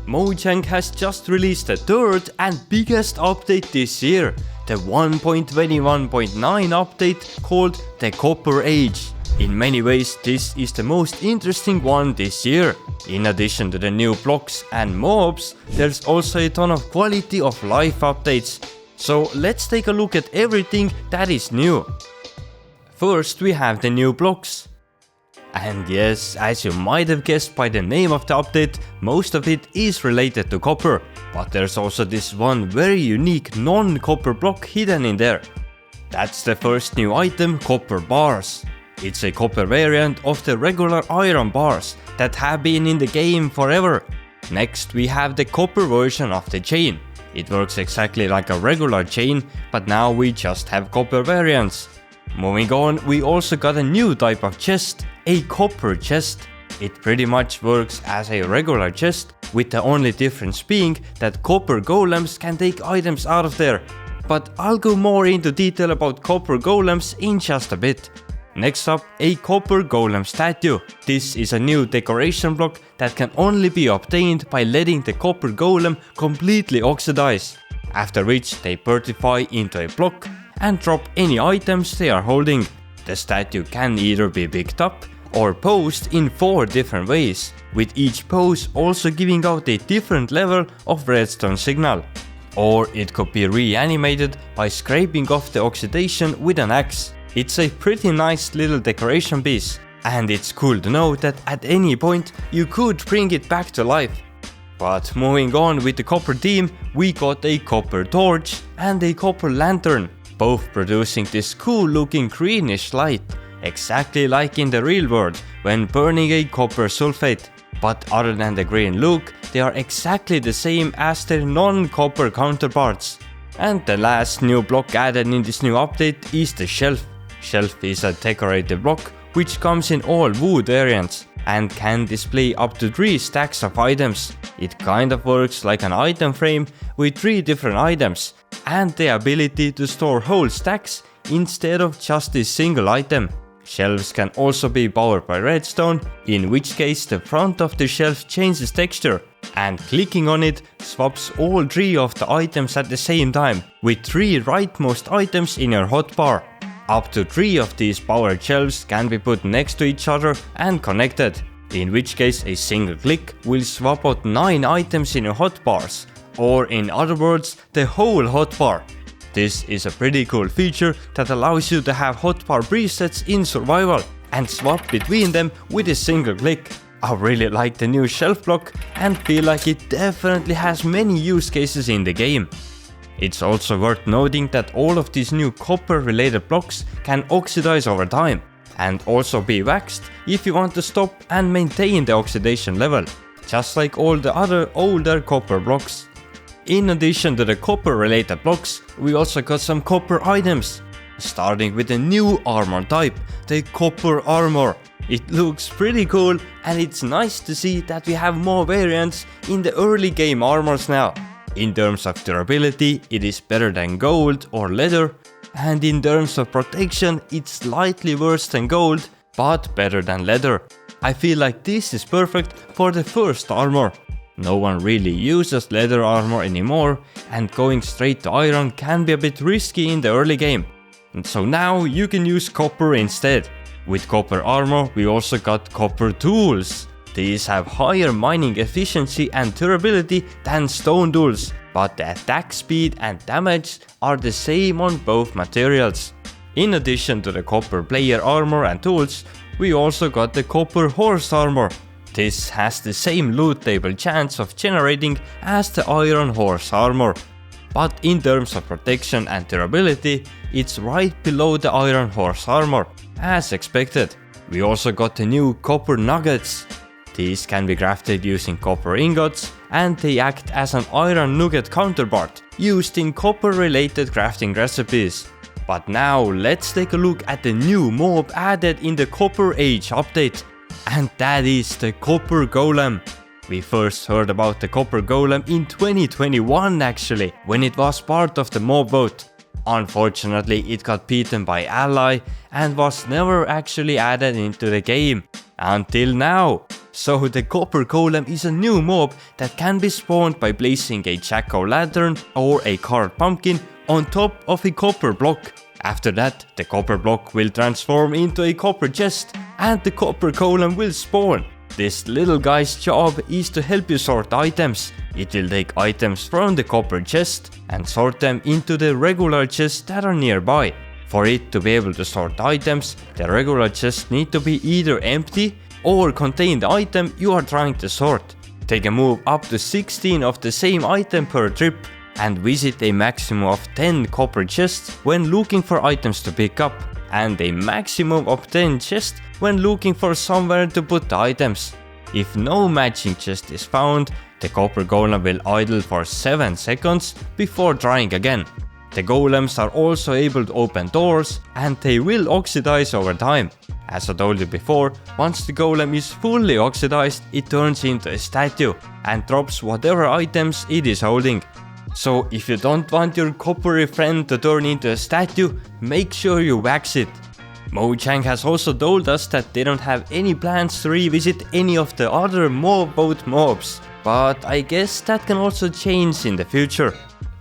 Mojang has just released the third and biggest update this year, the 1.21.9 update called the Copper Age. In many ways this is the most interesting one this year. In addition to the new blocks and mobs, there's also a ton of quality of life updates. So let's take a look at everything that is new. First we have the new blocks. And yes, as you might have guessed by the name of the update, most of it is related to copper. But there's also this one very unique non-copper block hidden in there. That's the first new item, copper bars. It's a copper variant of the regular iron bars that have been in the game forever. Next we have the copper version of the chain. It works exactly like a regular chain, but now we just have copper variants. Moving on, we also got a new type of chest, a copper chest. It pretty much works as a regular chest, with the only difference being that copper golems can take items out of there. But I'll go more into detail about copper golems in just a bit. Next up, a copper golem statue. This is a new decoration block that can only be obtained by letting the copper golem completely oxidize, after which they petrify into a block and drop any items they are holding. The statue can either be picked up or posed in 4 different ways, with each pose also giving out a different level of redstone signal. Or it could be reanimated by scraping off the oxidation with an axe. It's a pretty nice little decoration piece, and it's cool to know that at any point you could bring it back to life. But moving on with the copper theme, we got a copper torch and a copper lantern, both producing this cool looking greenish light, exactly like in the real world when burning a copper sulfate. But other than the green look, they are exactly the same as their non-copper counterparts. And the last new block added in this new update is the shelf. Shelf is a decorative block which comes in all wood variants and can display up to 3 stacks of items. It kind of works like an item frame with 3 different items and the ability to store whole stacks instead of just a single item. Shelves can also be powered by redstone, in which case the front of the shelf changes texture, and clicking on it swaps all 3 of the items at the same time, with 3 rightmost items in your hotbar. Up to 3 of these powered shelves can be put next to each other and connected, in which case a single click will swap out 9 items in your hotbars, or in other words, the whole hotbar. This is a pretty cool feature that allows you to have hotbar presets in survival and swap between them with a single click. I really like the new shelf block and feel like it definitely has many use cases in the game. It's also worth noting that all of these new copper related blocks can oxidize over time and also be waxed if you want to stop and maintain the oxidation level, just like all the other older copper blocks. In addition to the copper related blocks, we also got some copper items, starting with a new armor type, the copper armor. It looks pretty cool and it's nice to see that we have more variants in the early game armors now. In terms of durability, it is better than gold or leather, and in terms of protection, it's slightly worse than gold, but better than leather. I feel like this is perfect for the first armor. No one really uses leather armor anymore, and going straight to iron can be a bit risky in the early game. And so now you can use copper instead. With copper armor, we also got copper tools. These have higher mining efficiency and durability than stone tools, but the attack speed and damage are the same on both materials. In addition to the copper player armor and tools, we also got the copper horse armor. This has the same loot table chance of generating as the iron horse armor, but in terms of protection and durability, it's right below the iron horse armor, as expected. We also got the new copper nuggets. These can be crafted using copper ingots, and they act as an iron nugget counterpart used in copper related crafting recipes. But now let's take a look at the new mob added in the Copper Age update, and that is the Copper Golem. We first heard about the Copper Golem in 2021 actually, when it was part of the mob vote. Unfortunately, it got beaten by Ally and was never actually added into the game, until now. So the Copper Golem is a new mob that can be spawned by placing a jack-o'-lantern or a carved pumpkin on top of a copper block. After that, the copper block will transform into a copper chest and the Copper Golem will spawn. This little guy's job is to help you sort items. It will take items from the copper chest and sort them into the regular chests that are nearby. For it to be able to sort items, the regular chests need to be either empty or contain the item you are trying to sort. They can move up to 16 of the same item per trip and visit a maximum of 10 copper chests when looking for items to pick up, and a maximum of 10 chests when looking for somewhere to put the items. If no matching chest is found, the Copper Golem will idle for 7 seconds before trying again. The golems are also able to open doors and they will oxidize over time. As I told you before, once the golem is fully oxidized, it turns into a statue and drops whatever items it is holding. So if you don't want your coppery friend to turn into a statue, make sure you wax it. Mojang has also told us that they don't have any plans to revisit any of the other mob boat mobs, but I guess that can also change in the future.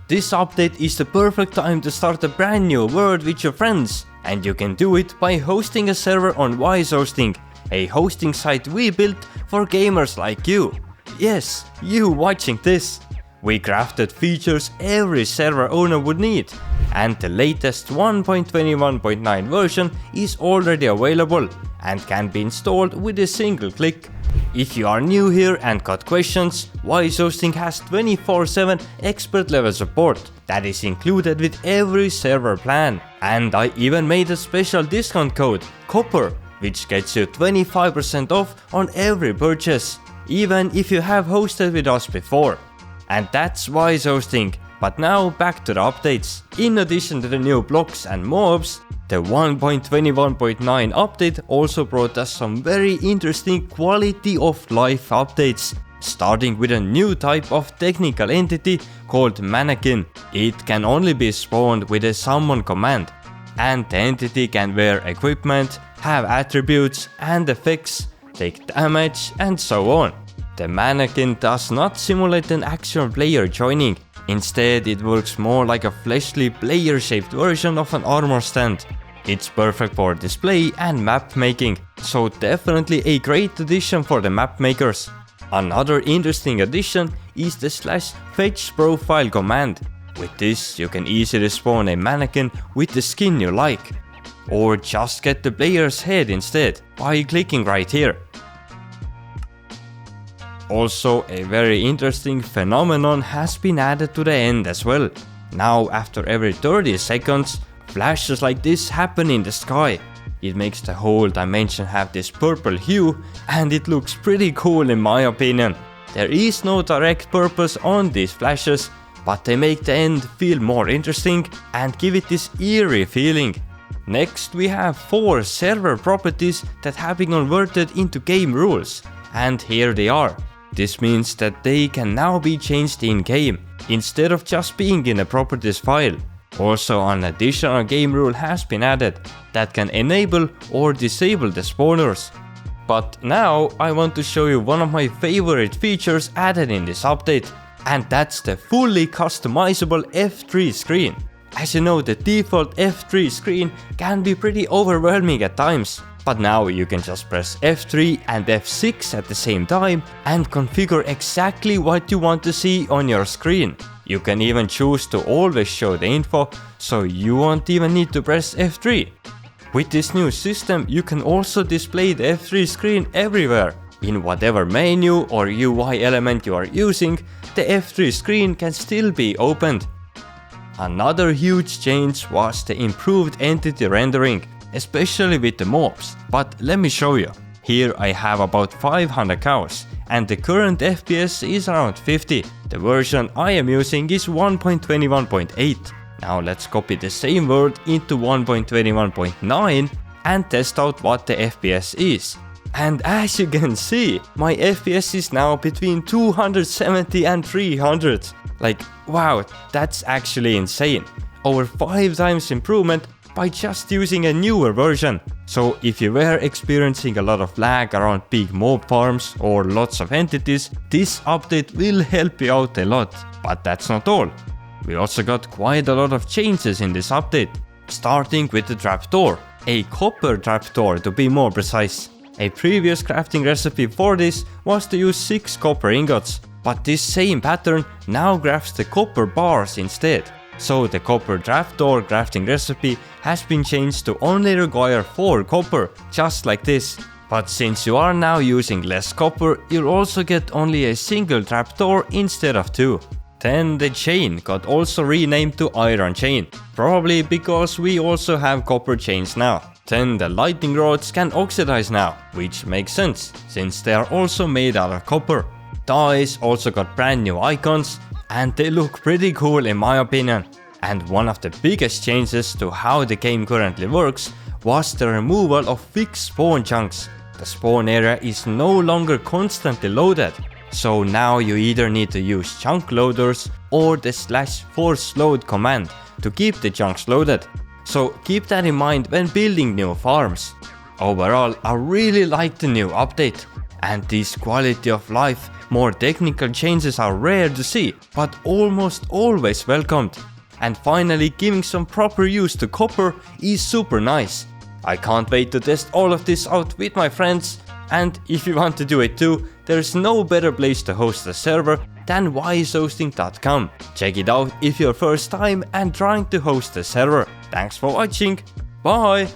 This update is the perfect time to start a brand new world with your friends, and you can do it by hosting a server on Wise Hosting, a hosting site we built for gamers like you. Yes, you watching this. We crafted features every server owner would need, and the latest 1.21.9 version is already available and can be installed with a single click. If you are new here and got questions, Wise Hosting has 24/7 expert level support that is included with every server plan. And I even made a special discount code, COPPER, which gets you 25% off on every purchase, even if you have hosted with us before. And that's Wise Hosting. But now back to the updates. In addition to the new blocks and mobs, the 1.21.9 update also brought us some very interesting quality of life updates, starting with a new type of technical entity called mannequin. It can only be spawned with a summon command, and the entity can wear equipment, have attributes and effects, take damage and so on. The mannequin does not simulate an actual player joining. Instead, it works more like a fleshly player-shaped version of an armor stand. It's perfect for display and map making, so definitely a great addition for the map makers. Another interesting addition is the /fetch profile command. With this, you can easily spawn a mannequin with the skin you like, or just get the player's head instead by clicking right here. Also, a very interesting phenomenon has been added to the end as well. Now, after every 30 seconds, flashes like this happen in the sky. It makes the whole dimension have this purple hue, and it looks pretty cool in my opinion. There is no direct purpose on these flashes, but they make the end feel more interesting and give it this eerie feeling. Next, we have 4 server properties that have been converted into game rules, and here they are. This means that they can now be changed in-game, instead of just being in a properties file. Also, an additional game rule has been added that can enable or disable the spawners. But now I want to show you one of my favorite features added in this update, and that's the fully customizable F3 screen. As you know, the default F3 screen can be pretty overwhelming at times. But now you can just press F3 and F6 at the same time and configure exactly what you want to see on your screen. You can even choose to always show the info, so you won't even need to press F3. With this new system, you can also display the F3 screen everywhere. In whatever menu or UI element you are using, the F3 screen can still be opened. Another huge change was the improved entity rendering, especially with the mobs, but let me show you. Here I have about 500 cows, and the current FPS is around 50. The version I am using is 1.21.8. Now let's copy the same word into 1.21.9 and test out what the FPS is. And as you can see, my FPS is now between 270 and 300. Like, wow, that's actually insane. Over 5 times improvement, by just using a newer version. So if you were experiencing a lot of lag around big mob farms or lots of entities, this update will help you out a lot. But that's not all. We also got quite a lot of changes in this update. Starting with the trapdoor. A copper trapdoor to be more precise. A previous crafting recipe for this was to use 6 copper ingots, but this same pattern now crafts the copper bars instead. So the copper trapdoor crafting recipe has been changed to only require 4 copper, just like this. But since you are now using less copper, you'll also get only a single trapdoor instead of 2. Then the chain got also renamed to iron chain, probably because we also have copper chains now. Then the lightning rods can oxidize now, which makes sense, since they are also made out of copper. Dies also got brand new icons, and they look pretty cool in my opinion. And one of the biggest changes to how the game currently works was the removal of fixed spawn chunks. The spawn area is no longer constantly loaded. So now you either need to use chunk loaders or the /force load command to keep the chunks loaded. So keep that in mind when building new farms. Overall, I really like the new update. And these quality of life, more technical changes are rare to see, but almost always welcomed. And finally, giving some proper use to copper is super nice. I can't wait to test all of this out with my friends. And if you want to do it too, there's no better place to host a server than wisehosting.com. Check it out if you're first time and trying to host a server. Thanks for watching, bye!